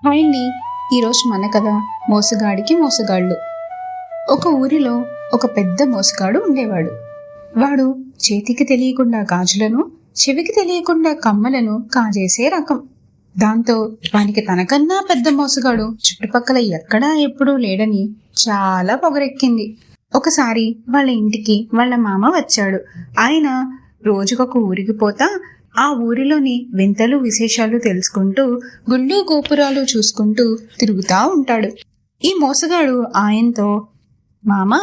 Hi అండి. ఈరోజు మన కథ మోసగాడికి మోసగాళ్ళు. ఒక ఊరిలో ఒక పెద్ద మోసగాడు ఉండేవాడు. వాడు చేతికి తెలియకుండా గాజులను, చెవికి తెలియకుండా కమ్మలను కాజేసే రకం. దాంతో వానికి తనకన్నా పెద్ద మోసగాడు చుట్టుపక్కల ఎక్కడా ఎప్పుడూ లేడని చాలా పొగరెక్కింది. ఒకసారి వాళ్ళ ఇంటికి వాళ్ళ మామ వచ్చాడు. ఆయన రోజుకొక ఊరికి పోతా ఆ ఊరిలోని వింతలు విశేషాలు తెలుసుకుంటూ గుళ్ళు గోపురాలు చూసుకుంటూ తిరుగుతా ఉంటాడు. ఈ మోసగాడు ఆయనతో, మామా,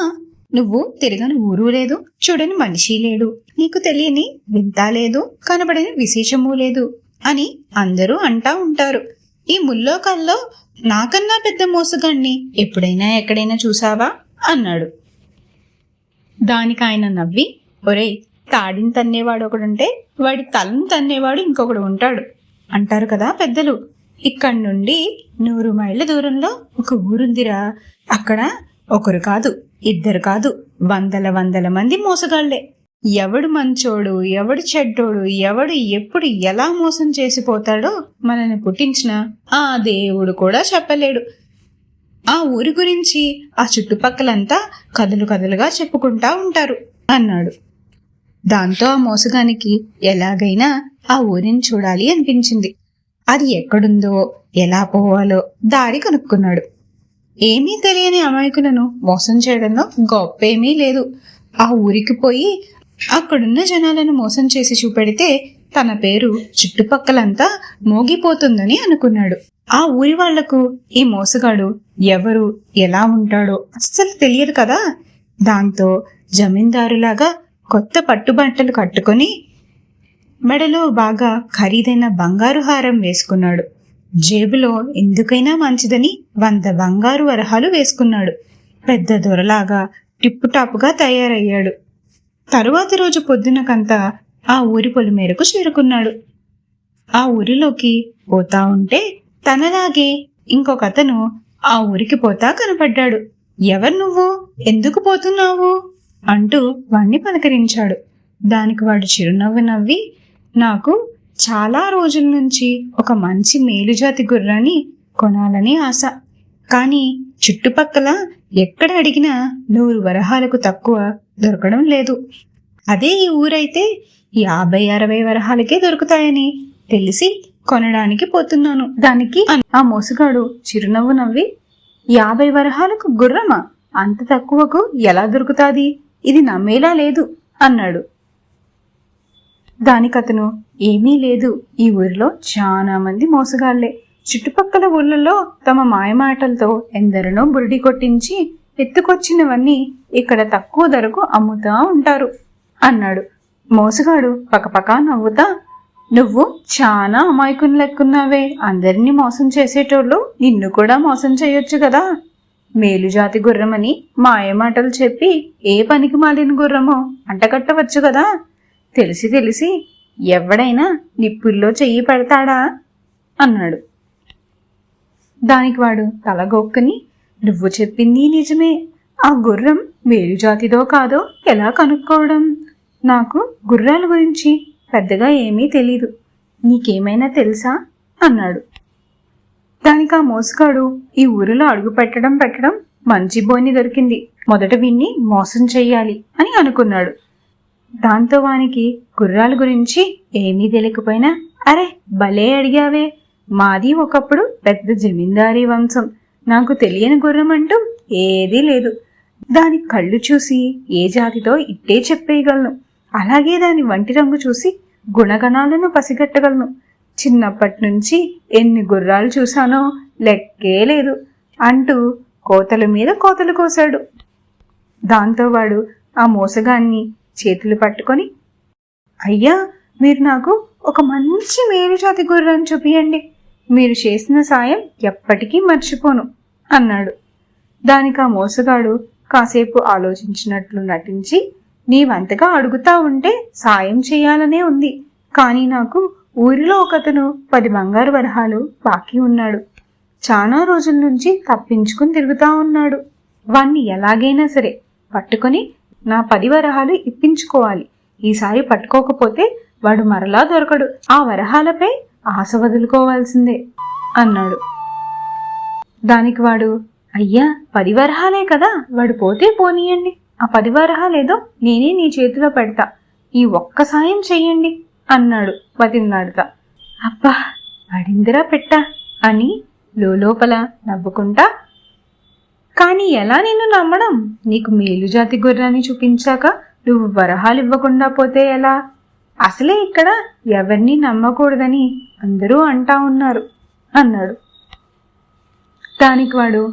నువ్వు తిరగని ఊరు లేదు, చూడని మనిషి లేడు, నీకు తెలియని వింత లేదు, కనబడని విశేషము లేదు అని అందరూ అంటా ఉంటారు. ఈ ముల్లోకాల్లో నాకన్నా పెద్ద మోసగాడిని ఎప్పుడైనా ఎక్కడైనా చూసావా అన్నాడు. దానికి ఆయన నవ్వి, ఒరేయ్, తాడిని తన్నేవాడు ఒకడుంటే వాడి తలను తన్నేవాడు ఇంకొకడు ఉంటాడు అంటారు కదా పెద్దలు. ఇక్కడి నుండి 100 మైళ్ళ దూరంలో ఒక ఊరుందిరా. అక్కడ ఒకరు కాదు, ఇద్దరు కాదు, వందల మంది మోసగాళ్లే. ఎవడు మంచోడు, ఎవడు చెడ్డోడు, ఎవడు ఎప్పుడు ఎలా మోసం చేసిపోతాడో మనల్ని పుట్టించిన ఆ దేవుడు కూడా చెప్పలేడు. ఆ ఊరి గురించి ఆ చుట్టుపక్కలంతా కథలుగా చెప్పుకుంటా ఉంటారు అన్నాడు. దాంతో ఆ మోసగానికి ఎలాగైనా ఆ ఊరిని చూడాలి అనిపించింది. అది ఎక్కడుందో, ఎలా పోవాలో దారి కనుక్కున్నాడు. ఏమీ తెలియని అమాయకులను మోసం చేయడంలో గొప్పేమీ లేదు. ఆ ఊరికి పోయి అక్కడున్న జనాలను మోసం చేసి చూపెడితే తన పేరు చుట్టుపక్కలంతా మోగిపోతుందని అనుకున్నాడు. ఆ ఊరి వాళ్లకు ఈ మోసగాడు ఎవరు, ఎలా ఉంటాడో అస్సలు తెలియదు కదా. దాంతో జమీందారులాగా కొత్త పట్టుబట్టలు కట్టుకొని మెడలో బాగా ఖరీదైన బంగారు హారం వేసుకున్నాడు. జేబులో ఎందుకైనా మంచిదని 100 బంగారు వరహాలు వేసుకున్నాడు. పెద్ద దొరలాగా టిప్పుటాపుగా తయారయ్యాడు. తరువాతి రోజు పొద్దునకంతా ఆ ఊరి పొలిమేరకు చేరుకున్నాడు. ఆ ఊరిలోకి పోతా ఉంటే తనలాగే ఇంకొకతను ఆ ఊరికి పోతా కనపడ్డాడు. ఎవరు నువ్వు, ఎందుకు పోతున్నావు అంటూ వాణ్ణి పలకరించాడు. దానికి వాడు చిరునవ్వు నవ్వి, నాకు చాలా రోజుల నుంచి ఒక మంచి మేలుజాతి గుర్రాన్ని కొనాలని ఆశ, కానీ చుట్టుపక్కల ఎక్కడ అడిగినా 100 వరహాలకు తక్కువ దొరకడం లేదు. అదే ఈ ఊరైతే 50-60 వరహాలకే దొరుకుతాయని తెలిసి కొనడానికి పోతున్నాను. దానికి ఆ మోసగాడు చిరునవ్వు నవ్వి, 50 వరహాలకు గుర్రమా? అంత తక్కువకు ఎలా దొరుకుతాది? ఇది నమ్మేలా లేదు అన్నాడు. దానికతను, ఏమీ లేదు, ఈ ఊరిలో చాలా మంది మోసగాళ్లే. చుట్టుపక్కల ఊళ్ళలో తమ మాయమాటలతో ఎందరినో బురిడి కొట్టించి ఎత్తుకొచ్చినవన్నీ ఇక్కడ తక్కువ ధరకు అమ్ముతా ఉంటారు అన్నాడు. మోసగాడు పకపకా నవ్వుతా, నువ్వు చాలా అమాయకుని లెక్కున్నావే, అందరినీ మోసం చేసేటోళ్ళు నిన్ను కూడా మోసం చేయొచ్చు కదా. మేలుజాతి గుర్రమని మాయమాటలు చెప్పి ఏ పనికి మాలిన గుర్రమో అంటకట్టవచ్చు కదా. తెలిసి ఎవడైనా నిప్పుల్లో చెయ్యి పెడతాడా అన్నాడు. దానికి వాడు తలగొక్కుని, నువ్వు చెప్పింది నిజమే, ఆ గుర్రం మేలుజాతిదో కాదో ఎలా కనుక్కోవడం? నాకు గుర్రాల గురించి పెద్దగా ఏమీ తెలీదు, నీకేమైనా తెలుసా అన్నాడు. దానికి ఆ మోసగాడు, ఈ ఊరిలో అడుగు పెట్టడం మంచి బోని దొరికింది, మొదట వీణ్ణి మోసం చెయ్యాలి అని అనుకున్నాడు. దాంతో వానికి గుర్రాల గురించి ఏమీ తెలియకపోయినా, అరే భలే అడిగావే, మాది ఒకప్పుడు పెద్ద జమీందారీ వంశం, నాకు తెలియని గుర్రం అంటూ ఏదీ లేదు. దాని కళ్ళు చూసి ఏ జాతితో ఇట్టే చెప్పేయగలను, అలాగే దాని వంటి రంగు చూసి గుణగణాలను పసిగట్టగలను. చిన్నప్పటి నుంచి ఎన్ని గుర్రాలు చూశానో లెక్కే లేదు అంటూ కోతల మీద కోతలు కోశాడు. దాంతో వాడు ఆ మోసగాన్ని చేతులు పట్టుకొని, అయ్యా, మీరు నాకు ఒక మంచి మేలుజాతి గుర్రాన్ని చూపియండి, మీరు చేసిన సాయం ఎప్పటికీ మర్చిపోను అన్నాడు. దానికి ఆ మోసగాడు కాసేపు ఆలోచించినట్లు నటించి, నీవంతగా అడుగుతా ఉంటే సాయం చేయాలనే ఉంది, కానీ నాకు ఊరిలో ఒకతను 10 బంగారు వరహాలు బాకీ ఉన్నాడు. చాలా రోజుల నుంచి తప్పించుకుని తిరుగుతా ఉన్నాడు. వాణ్ణి ఎలాగైనా సరే పట్టుకొని నా 10 వరహాలు ఇప్పించుకోవాలి. ఈసారి పట్టుకోకపోతే వాడు మరలా దొరకడు. ఆ వరహాలపై ఆశ వదులుకోవాల్సిందే అన్నాడు. దానికి వాడు, అయ్యా 10 వరహాలే కదా, వాడు పోతే పోనీయండి, ఆ 10 వరహాలేదో నేనే నీ చేతిలో పెడతా, ఈ ఒక్క సాయం చెయ్యండి అన్నాడు బతిమలాడుతా. అబ్బా పడిందిరా పెట్ట అని లోపల నవ్వుకుంటా, కాని ఎలా నిన్ను నమ్మడం, నీకు మేలుజాతి గుర్రాన్ని చూపించాక నువ్వు వరహాలు ఇవ్వకుండా పోతే ఎలా, అసలే ఇక్కడ ఎవరిని నమ్మకూడదని అందరూ అంటా ఉన్నారు అన్నాడు. దానికి వాడు,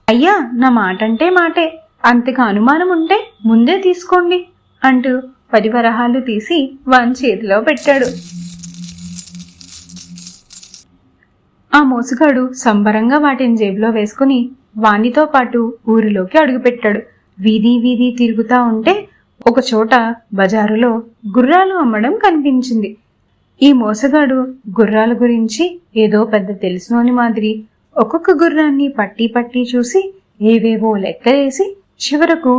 అయ్యా నా మాటంటే మాటే, అంతగా అనుమానం ఉంటే ముందే తీసుకోండి అంటూ 10 వరహాలు తీసి వాని చేతిలో పెట్టాడు. ఆ మోసగాడు సంబరంగా వాటిని జేబులో వేసుకుని వానితో పాటు ఊరిలోకి అడుగుపెట్టాడు. వీధి వీధి తిరుగుతా ఉంటే ఒకచోట బజారులో గుర్రాలు అమ్మడం కనిపించింది. ఈ మోసగాడు గుర్రాల గురించి ఏదో పెద్ద తెలిసినోని మాదిరి ఒక్కొక్క గుర్రాన్ని పట్టి పట్టి చూసి ఏవేవో లెక్కలేసి చివరకు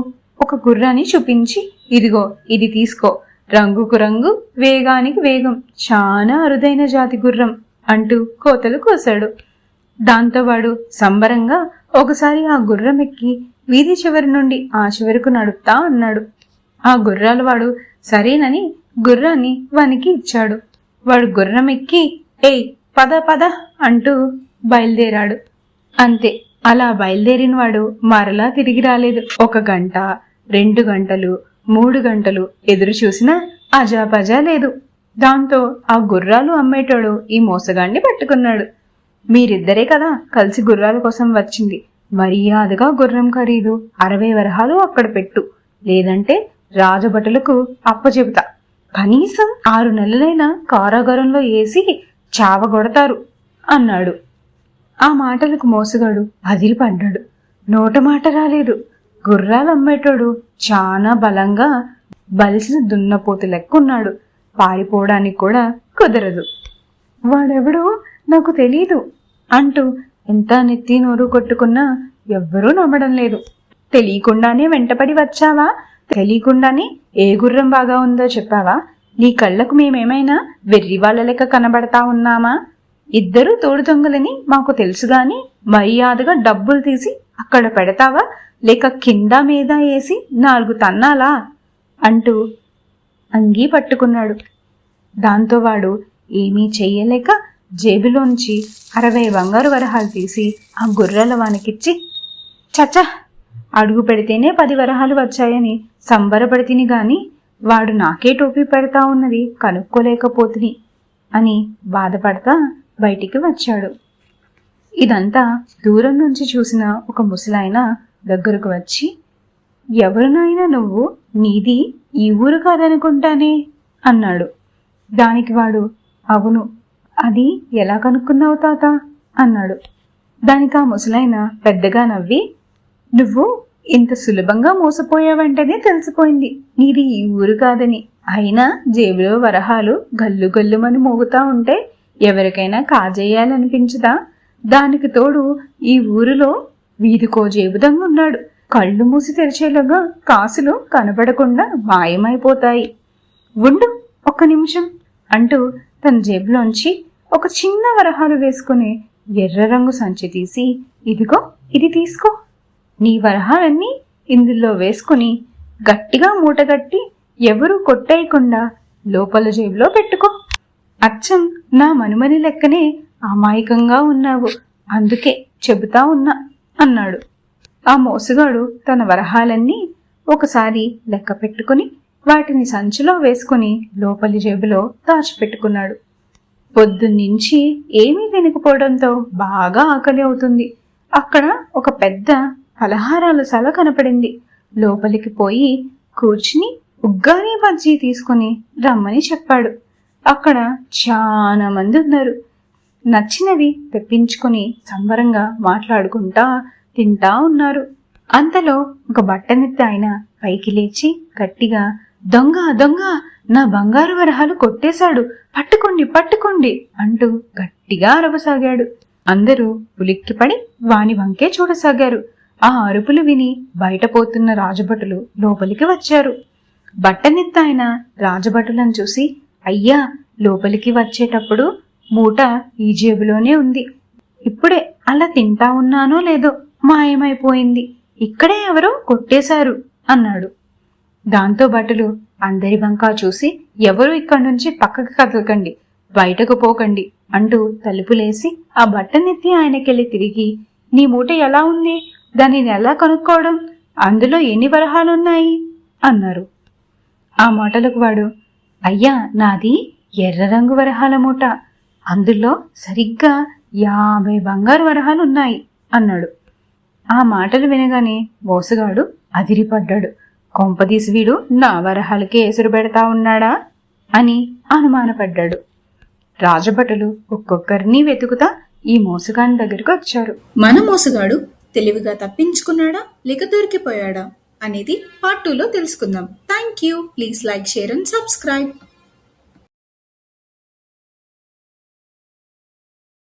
ఒక గుర్రాన్ని చూపించి, ఇదిగో ఇది తీసుకో, రంగుకు రంగు, వేగానికి వేగం, చాలా అరుదైన జాతి గుర్రం అంటూ కోతలు కోసాడు. దాంతో వాడు సంబరంగా ఒకసారి ఆ గుర్రం ఎక్కి వీధి చివరి నుండి ఆ చివరకు నడుపుతా అన్నాడు. ఆ గుర్రాల వాడు సరేనని గుర్రాన్ని వానికి ఇచ్చాడు. వాడు గుర్రం ఎక్కి ఏయ్ పద పద అంటూ బయలుదేరాడు. అంతే, అలా బయలుదేరిన వాడు మరలా తిరిగి రాలేదు. 1 గంట, 2 గంటలు, 3 గంటలు ఎదురు చూసినా అజాపజా లేదు. దాంతో ఆ గుర్రాలు అమ్మేటోడు ఈ మోసగాన్ని పట్టుకున్నాడు. మీరిద్దరే కదా కలిసి గుర్రాల కోసం వచ్చింది, మర్యాదగా గుర్రం ఖరీదు 60 వరహాలు అక్కడ పెట్టు, లేదంటే రాజభటులకు అప్పచెబుతా, కనీసం 6 నెలలైనా కారాగారంలో వేసి చావగొడతారు అన్నాడు. ఆ మాటలకు మోసగాడు అదిరిపడ్డాడు. నోట మాట రాలేదు. గుర్రాలు అమ్మేటోడు చాలా బలంగా బలిసిన దున్నపోతు లెక్కున్నాడు. పారిపోవడానికి కూడా కుదరదు. వాడెవడో నాకు తెలీదు అంటూ ఎంత నెత్తి నోరు కొట్టుకున్నా ఎవ్వరూ నమ్మడం లేదు. తెలియకుండానే వెంటపడి వచ్చావా, తెలియకుండానే ఏ గుర్రం బాగా ఉందో చెప్పావా, నీ కళ్ళకు మేమేమైనా వెర్రి వాళ్ళ లెక్క కనబడతా ఉన్నామా, ఇద్దరు తోడు దొంగలని మాకు తెలుసుగాని మర్యాదగా డబ్బులు తీసి అక్కడ పెడతావా, లేక కింద మీద వేసి 4 తన్నాలా అంటూ అంగీ పట్టుకున్నాడు. దాంతో వాడు ఏమీ చెయ్యలేక జేబులోంచి 60 బంగారు వరహాలు తీసి ఆ గుర్రాల వానికిచ్చి, చచ్చా అడుగు పెడితేనే 10 వరహాలు వచ్చాయని సంబరపడితిని గాని వాడు నాకే టోపీ పెడతా ఉన్నది కనుక్కోలేకపోతుని అని బాధపడతా బయటికి వచ్చాడు. ఇదంతా దూరం నుంచి చూసిన ఒక ముసలాయన దగ్గరకు వచ్చి, ఎవరినైనా నువ్వు, నీది ఈ ఊరు కాదనుకుంటానే అన్నాడు. దానికి వాడు, అవును, అది ఎలా కనుక్కున్నావు తాత అన్నాడు. దానికి ఆ ముసలాయన పెద్దగా నవ్వి, నువ్వు ఇంత సులభంగా మోసపోయావంటనే తెలిసిపోయింది నీది ఈ ఊరు కాదని. అయినా జేబులో వరహాలు గల్లు గల్లుమని మోగుతా ఉంటే ఎవరికైనా కాజేయాలనిపించదా? దానికి తోడు ఈ ఊరిలో వీధికో జేబుదంగా ఉన్నాడు. కళ్ళు మూసి తెరిచేలాగా కాసులు కనబడకుండా మాయమైపోతాయి. ఉండు 1 నిమిషం అంటూ తన జేబులోంచి ఒక చిన్న వరహాలు వేసుకుని ఎర్ర రంగు సంచి తీసి, ఇదిగో ఇది తీసుకో, నీ వరహాలన్నీ ఇందులో వేసుకుని గట్టిగా మూటగట్టి ఎవరూ కొట్టేయకుండా లోపల జేబులో పెట్టుకో. అచ్చం నా మనుమని లెక్కనే అమాయకంగా ఉన్నావు, అందుకే చెబుతా ఉన్నా అన్నాడు. ఆ మోసగాడు తన వరహాలన్నీ ఒకసారి లెక్క పెట్టుకుని వాటిని సంచిలో వేసుకుని లోపలి జేబులో దాచిపెట్టుకున్నాడు. పొద్దున్నుంచి ఏమీ తినకపోవడంతో బాగా ఆకలి అవుతుంది. అక్కడ ఒక పెద్ద పలహారాల సల కనపడింది. లోపలికి పోయి కూర్చుని ఉగ్గాని బజ్జీ తీసుకుని రమ్మని చెప్పాడు. అక్కడ చాలా మంది ఉన్నారు. నచ్చినవి తెప్పించుకుని సంబరంగా మాట్లాడుకుంటా తింటా ఉన్నారు. అంతలో ఒక బట్టనెత్తి ఆయన పైకి లేచి గట్టిగా, దొంగ దొంగ, నా బంగారు వరహాలు కొట్టేశాడు, పట్టుకోండి పట్టుకోండి అంటూ గట్టిగా అరవసాగాడు. అందరూ ఉలిక్కిపడి వాని వంకే చూడసాగారు. ఆ అరుపులు విని బయటపోతున్న రాజభటులు లోపలికి వచ్చారు. బట్టనెత్తాయన రాజభటులను చూసి, అయ్యా లోపలికి వచ్చేటప్పుడు మూట ఈ జేబులోనే ఉంది, ఇప్పుడే అలా తింటా ఉన్నానో లేదో మాయమైపోయింది. ఇక్కడే ఎవరో కొట్టేశారు అన్నాడు. దాంతో భటులు అందరి వంకా చూసి ఎవరు ఇక్కడి నుంచి పక్కకి కదలకండి, బయటకు పోకండి అంటూ తలుపులేసి ఆ బట్టనెత్తి ఆయనకెళ్ళి తిరిగి, నీ మూట ఎలా ఉంది, దానిని ఎలా కనుక్కోవడం, అందులో ఎన్ని వరహాలున్నాయి అన్నారు. ఆ మాటలకు వాడు, అయ్యా నాది ఎర్ర రంగు వరహాల మూట, అందులో సరిగ్గా 50 బంగారు వరహాలున్నాయి అన్నాడు. ఆ మాటలు వినగానే మోసగాడు అదిరిపడ్డాడు. కొంపదీసి వీడు నా వరహాలకే ఎసురు పెడతా ఉన్నాడా అని అనుమానపడ్డాడు. రాజభటులు ఒక్కొక్కరిని వెతుకుతా ఈ మోసగాని దగ్గరికి వచ్చారు. మన మోసగాడు తెలివిగా తప్పించుకున్నాడా లేక దొరికిపోయాడా అనేది పార్ట్ 2లో తెలుసుకుందాం. Thank you. Please like, share and subscribe.